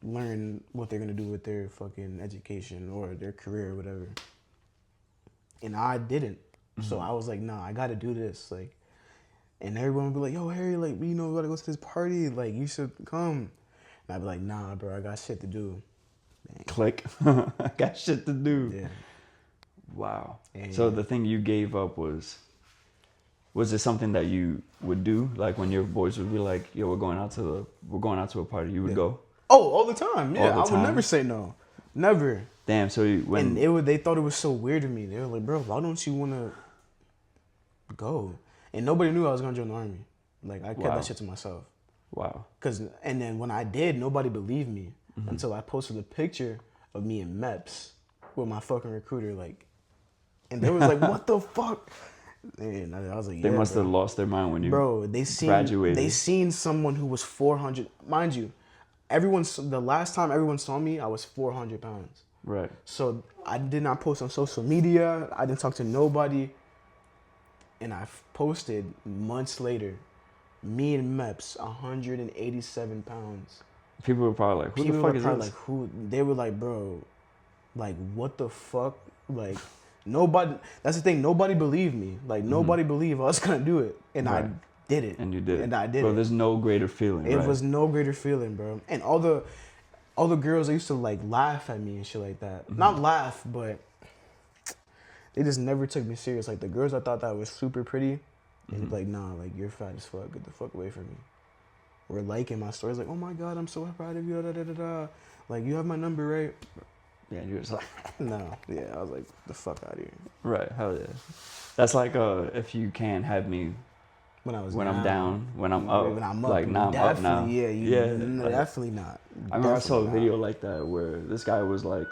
learn what they're going to do with their fucking education or their career or whatever. And I didn't. So I was like, nah, I got to do this. Like, and everyone would be like, yo, Harry, like, we got to go to this party. Like, you should come. And I'd be like, nah, bro, I got shit to do. Dang. Click. I got shit to do. Yeah. Wow. And So the thing you gave up was it something that you would do? Like when your boys would be like, yo, we're going out to a party, you would go? Oh, all the time. Yeah, All the I would time? never say no. Never. Damn, so when And they thought it was so weird to me. They were like, bro, why don't you want to go? And nobody knew I was going to join the army. Like, I kept Wow. that shit to myself. wow. And then when I did, nobody believed me until I posted a picture of me in MEPS with my fucking recruiter. Like, and they was like, what the fuck? And I was like, They yeah, must bro. have lost their mind when you They graduated. seen someone who was 400. Mind you, the last time everyone saw me, I was 400 pounds. Right. So I did not post on social media. I didn't talk to nobody. And I posted months later, me and MEPS, 187 pounds. People were probably like, who People the fuck were is probably this? like, who? They were like, bro, like, what the fuck? Like, nobody, that's the thing, nobody believed me. Like, nobody believed I was gonna do it. And I Right. did it. And you did it. And I did Bro, it. there's no greater feeling, It right? was no greater feeling, bro. And all the girls, they used to like laugh at me and shit like that. Not laugh, but they just never took me serious. Like the girls I thought that was super pretty, and like, nah, like you're fat as fuck. Get the fuck away from me. We're liking my stories, like, oh my god, I'm so proud of you. Da, da, da, da. Like you have my number, right? Yeah, and you're just like, No, yeah, I was like, the fuck out of here. right, hell yeah. That's like if you can't have me When I'm down, when I'm up. When I'm up, Like, now I'm up now. definitely, Yeah, like, definitely not. I remember I saw a Definitely video like that where this guy was like,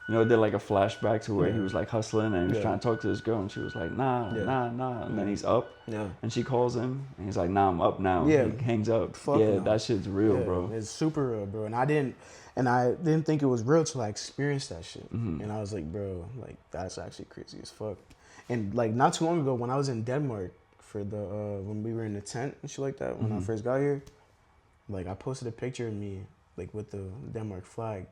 did like a flashback to where he was like hustling and he was Yeah. trying to talk to this girl and she was like, nah. And then he's up Yeah. and she calls him and he's like, nah, I'm up now. Yeah. He hangs up. Fuck yeah, no. that shit's real, Yeah, bro. It's super real, bro. And I didn't think it was real till I experienced that shit. Mm-hmm. And I was like, bro, like that's actually crazy as fuck. And like not too long ago when I was in Denmark for the when we were in the tent and shit like that, when I first got here, like I posted a picture of me like with the Denmark flag.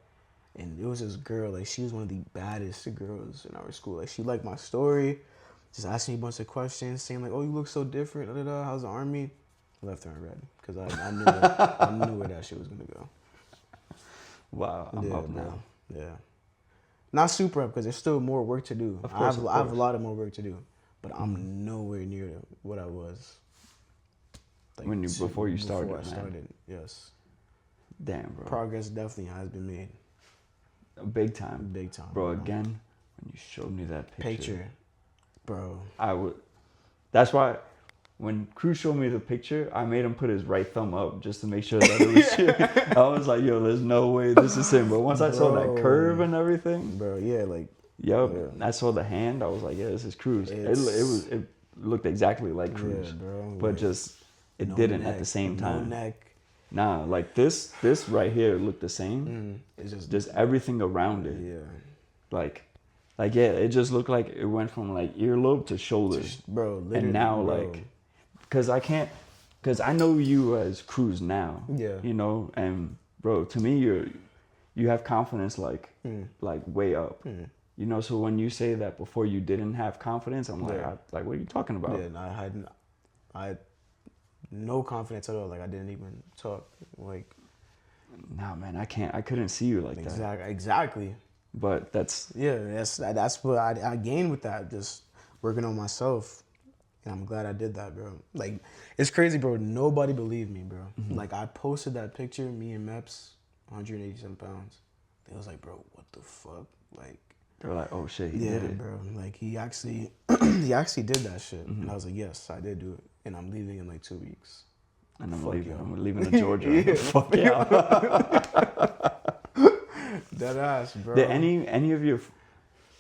And it was this girl, like she was one of the baddest girls in our school. Like she liked my story, just asked me a bunch of questions, saying like, "Oh, you look so different. Da, da, da. How's the army?" I left her in red because I knew I knew where that shit was gonna go. Wow, I'm Yeah, up bro. now. Yeah, not super up because there's still more work to do. Of course, I have a lot of more work to do, but I'm nowhere near what I was. Like, Before you started, Before I man. started, yes. Damn, bro. Progress definitely has been made. Big time. Big time. Bro, again, when you showed me that Picture, bro. That's why when Cruz showed me the picture, I made him put his right thumb up just to make sure that it was shit. I was like, yo, there's no way this is him. But once I saw that Bro. curve and everything, Bro, yeah, like yup, yeah. I saw the hand. I was like, yeah, this is Cruz. It looked exactly like Cruz, yeah, bro. but like, just it no didn't neck, at the same time. No neck. Nah, like this right here looked the same. It's Just everything around it, yeah, like yeah, it just looked like it went from like earlobe to shoulder. bro. Literally, And now bro. like because I know you as Cruz now, Yeah. and bro, to me you have confidence like way up, so when you say that before you didn't have confidence, I'm like, Yeah. what are you talking about? Yeah, and I had no confidence at all. Like I didn't even talk. Like Nah, man, I couldn't see you like that, exactly. but that's That's what I gained with that. Just working on myself. And I'm glad I did that, bro. Like, it's crazy, bro. Nobody believed me, bro. Like, I posted that picture, me and MEPS, 187 pounds. They was like, bro, what the fuck? Like, They're like, oh shit, he Yeah, did it. bro. Like he actually, he actually did that shit, and I was like, yes, I did do it, and I'm leaving in like 2 weeks. And I'm Fuck leaving. y'all. I'm leaving to Georgia. Yeah. Fuck yeah. That ass, bro. Did any of your,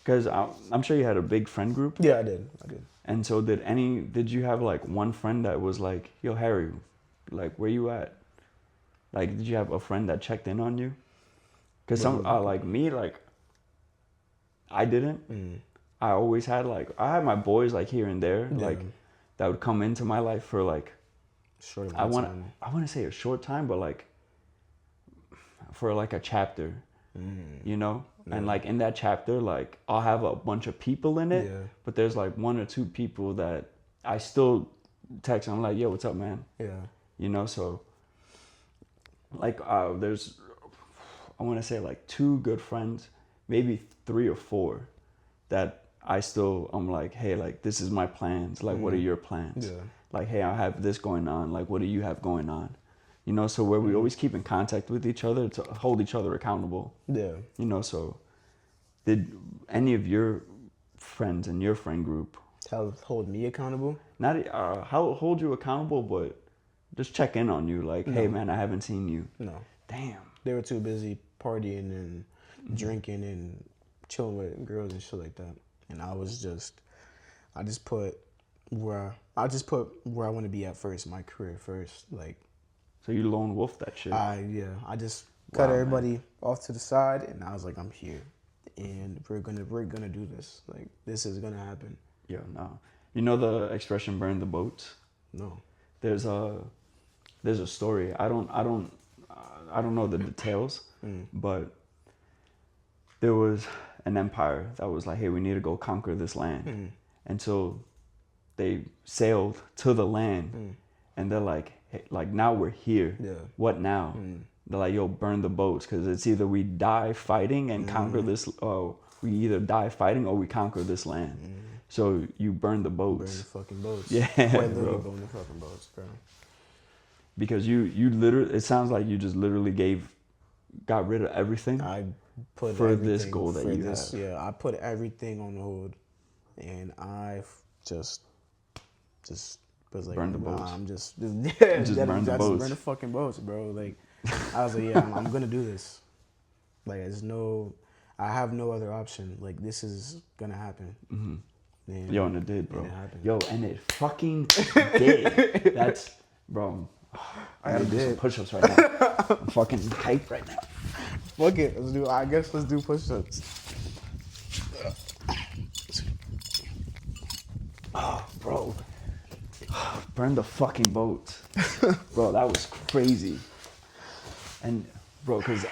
because I'm sure you had a big friend group. Yeah, I did. I did. And so did you have like one friend that was like, yo, Harry, like, where you at? Like, did you have a friend that checked in on you? Because some, like me, like, I didn't. Mm. I always had like, I had my boys like here and there, Yeah. like, that would come into my life for like, Short I amount of want time. to say a short time, but like, for like a chapter, you know? And like in that chapter, like I'll have a bunch of people in it, Yeah. but there's like 1 or 2 people that I still text. I'm like, yo, what's up, man? Yeah. You know, so like there's, I want to say like 2 good friends, maybe 3 or 4 that I'm like, hey, like this is my plans. Like, what are your plans? Yeah. Like, hey, I have this going on. Like, what do you have going on? You know, so where we always keep in contact with each other to hold each other accountable. Yeah. You know, so did any of your friends in your friend group Hold me accountable? not hold you accountable, but just check in on you? Like, hey, man, I haven't seen you. No. Damn. They were too busy partying and drinking and chilling with girls and shit like that. And I just put where I want to be at first, my career first. Like, So you lone wolf that shit. I just cut Wow, everybody off to the side, and I was like, I'm here, and we're gonna do this. Like, this is gonna happen. Yeah, no. You know the expression "burn the boats"? No. There's a story. I don't know the details, but there was an empire that was like, hey, we need to go conquer this land, and so they sailed to the land, and they're like, hey, like now we're here. Yeah. What now? They're like, yo, burn the boats, because it's either we die fighting and conquer this, or we either die fighting or we conquer this land. So you burn the boats. Burn the fucking boats. Yeah, Quite literally bro. burn the fucking boats, bro. Because you literally, it sounds like you just literally got rid of everything. I put For everything this goal that for you this, have. Yeah, I put everything on hold, and I just was like, Burn the nah, boats. I'm just Just burn the I just boats. burn the fucking boats, bro. Like, I was like, yeah, I'm gonna do this. Like, I have no other option. Like, this is gonna happen. And, Yo, and it did, bro. and it happened. Yo, and it fucking did. That's, bro. I gotta do some push-ups right now. I'm fucking hyped right now. Fuck it, let's do push-ups. Oh, bro. Burn the fucking boats. Bro, that was crazy. And, bro, because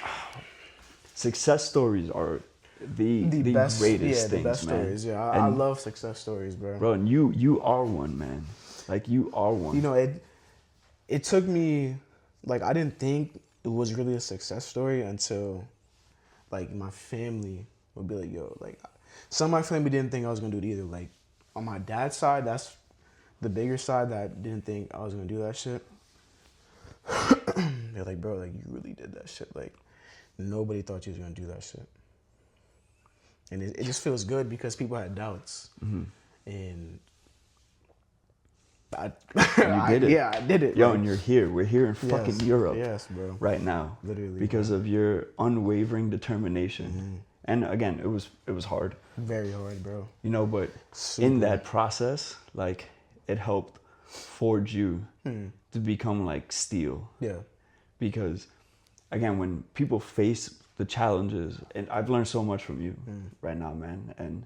success stories are the best, greatest the things, best man. stories. Yeah, I love success stories, bro. Bro, and you are one, man. Like, you are one. You know, it took me, like, I didn't think it was really a success story until, like, my family would be like, yo, like, some of my family didn't think I was gonna do it either. Like, on my dad's side, that's the bigger side that didn't think I was gonna do that shit. They're like, bro, like, you really did that shit. Like, nobody thought you was gonna do that shit. And it just feels good because people had doubts. And You did it. Yeah, I did it. Yo, like, and you're here. We're here in fucking Europe. Yes, bro. Right now. Literally, Because of your unwavering determination. And again, it was hard. Very hard, bro. You know, but Super. in that process, like, it helped forge you to become like steel. Yeah. Because again, when people face the challenges, and I've learned so much from you right now, man. And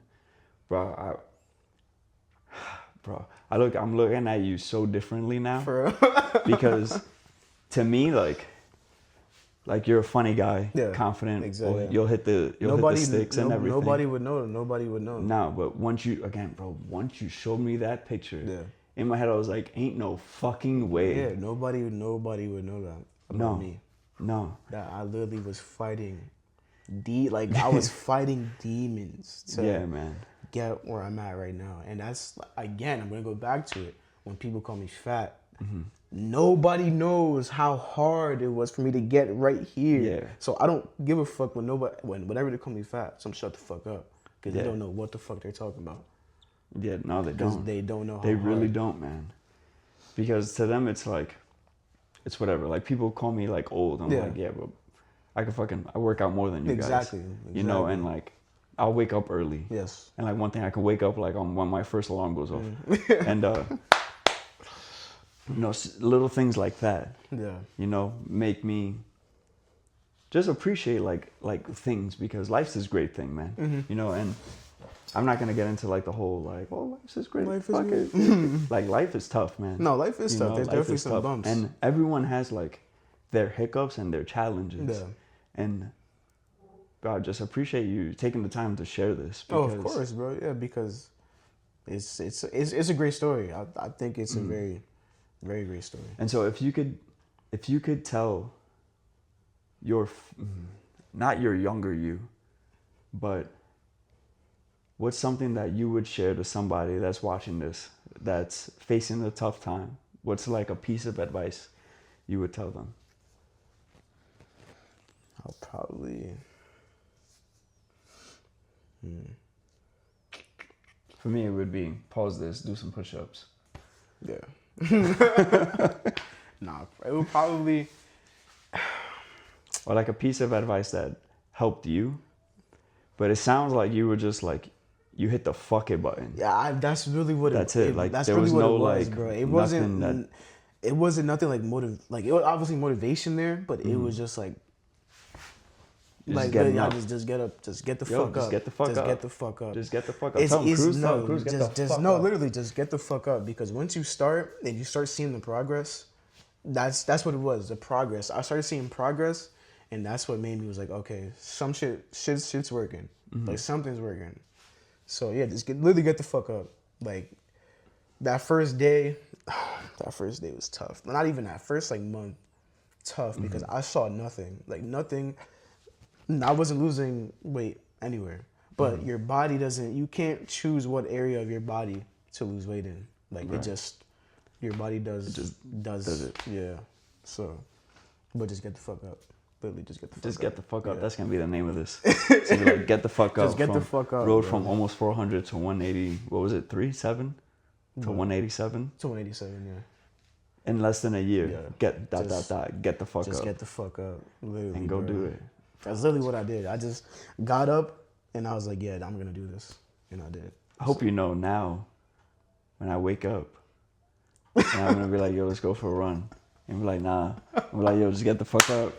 bro, I'm looking at you so differently now. For real. Because to me, like you're a funny guy, Yeah, confident. exactly. You'll hit the sticks and everything. Nobody would know. Nobody would know. No, but once you showed me that picture, Yeah. in my head I was like, ain't no fucking way. Yeah, nobody would know that about me. No. That I literally was fighting, I was fighting demons to Yeah, man. get where I'm at right now. And that's, again, I'm gonna go back to it. When people call me fat, nobody knows how hard it was for me to get right here. Yeah. So I don't give a fuck when whenever they call me fat. So I'm shut the fuck up. because they don't know what the fuck they're talking about. Yeah, no, they Because don't. they don't know how They really hard. don't, man. Because to them, it's like, it's whatever. Like, people call me, like, old. I'm like, yeah, but I work out more than you guys. You know, and, like, I'll wake up early. Yes. And, like, one thing, I can wake up, like, on when my first alarm goes off. And, you know, little things like that, you know, make me just appreciate, like things, because life's this great thing, man. You know, and I'm not going to get into, like, the whole, like, oh, life's this great. Life Fuck is it. Like, life is tough, man. No, life is You tough. know, There's life definitely is some tough. bumps. And everyone has, like, their hiccups and their challenges. Yeah. And, God, just appreciate you taking the time to share this. Oh, of course, bro. Yeah, because it's a great story. I think it's a very, very great story. And so if you could tell your, not your younger you, but what's something that you would share to somebody that's watching this, that's facing a tough time? What's like a piece of advice you would tell them? I'll probably... For me, it would be pause this, do some push-ups. Yeah. Nah, it would probably... Or like a piece of advice that helped you, but it sounds like you were just like, you hit the fuck it button. Yeah, that's really what That's it. Like, that's there really was what no, it was, like, bro. It nothing wasn't. It wasn't nothing like it was obviously motivation there, but it was just like. Just getting up. Just get up. Just get the Yo, fuck just up. get the fuck just up. get the fuck up. Just get the fuck up. Tell Cruz, get the fuck up. Literally, just get the fuck up, because once you start and you start seeing the progress, that's what it was. The progress. I started seeing progress, and that's what made me was like, okay, some shit's working. Like, something's working. So yeah, literally get the fuck up. Like, that first day was tough. Not even that first like month, tough, because I saw nothing. Like, nothing. I wasn't losing weight anywhere. But your body doesn't. You can't choose what area of your body to lose weight in. Like, it just, your body does it. Yeah. So, but just get the fuck up. Literally, just get the fuck up. Just get the fuck up. Yeah. That's gonna be the name of this. So like, get the fuck up. Just get the fuck up. Road bro. from almost 400 to 180. What was it? 37 to 187 to 187. Yeah. in less than a year. Yeah. Get Get the fuck Just up. get the fuck up. Literally, And go bro. do it. That's literally what I did. I just got up and I was like, yeah, I'm gonna do this, and I did. I hope you know now, when I wake up, and I'm gonna be like, yo, let's go for a run. And be like, nah. I'm like, yo, just get the fuck up.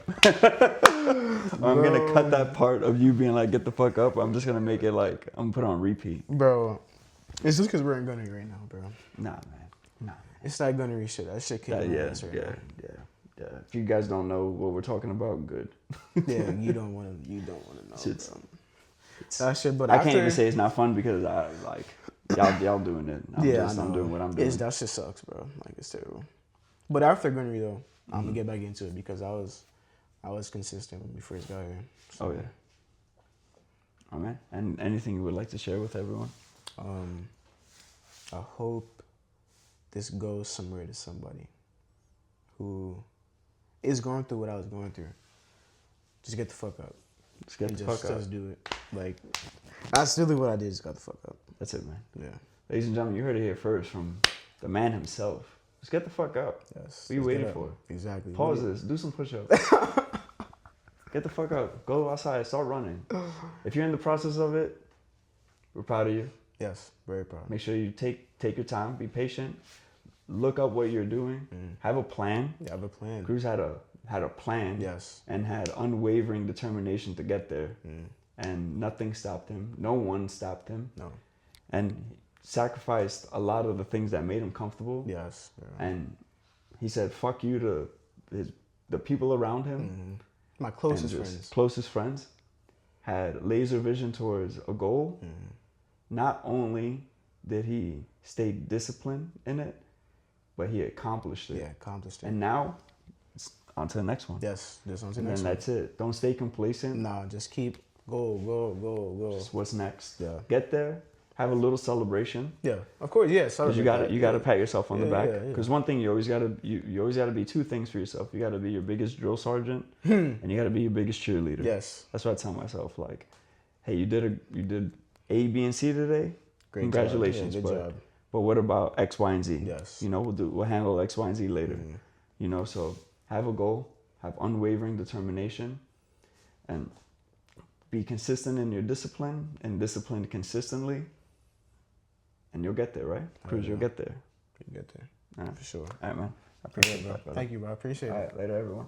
I'm gonna cut that part of you being like, get the fuck up. I'm just gonna make it like, I'm gonna put it on repeat. Bro, it's just because we're in gunnery right now, bro. Nah, man. Nah. It's that gunnery shit. That shit kicking my ass right now. Yeah. If you guys don't know what we're talking about, good. Yeah, you don't want to know. It's, Bro. That shit, but I can't even say it's not fun, because I like y'all doing it. I'm doing what I'm doing. That shit sucks, bro. Like, it's terrible. But after gunnery though, I'm gonna get back into it, because I was consistent when we first got here. So. Oh yeah. Oh man. And anything you would like to share with everyone? I hope this goes somewhere to somebody who is going through what I was going through. Just get the fuck up. Just get the fuck up. Just do it. Like, that's really what I did. Just got the fuck up. That's it, man. Yeah. Ladies and gentlemen, you heard it here first from the man himself. Just get the fuck up. Yes. What are you waiting for? Exactly. Pause this. Do some push-ups. Get the fuck up. Go outside. Start running. If you're in the process of it, we're proud of you. Yes. Very proud. Make sure you take your time. Be patient. Look up what you're doing. Have a plan. Yeah, have a plan. Cruz had a plan. Yes. And had unwavering determination to get there. And nothing stopped him. No one stopped him. No. And sacrificed a lot of the things that made him comfortable. Yes. Yeah. And he said, fuck you to the people around him. My closest friends. Closest friends. Had laser vision towards a goal. Not only did he stay disciplined in it, but he accomplished it. Yeah, accomplished it. And now, it's on to the next one. Yes, just on to the And next then one. that's it. Don't stay complacent. Nah, just keep go. Just what's next? Yeah. Get there. Have a little celebration. Yeah, of course. Yeah, Because you got to pat yourself on the back. Yeah. Because one thing you always got to be two things for yourself. You got to be your biggest drill sergeant, and you got to be your biggest cheerleader. Yes. That's what I tell myself. Like, hey, you did A, B, and C today, Great congratulations. job. Yeah, good job. But what about X, Y, and Z? Yes. You know, we'll handle X, Y, and Z later. Mm-hmm. You know, so have a goal, have unwavering determination, and be consistent in your discipline and discipline consistently, and you'll get there, right? Cruz, you'll get there. You get there. All right. For sure. All right, man. I appreciate bro. that, brother. Thank you, bro. I appreciate it. All right, later, everyone.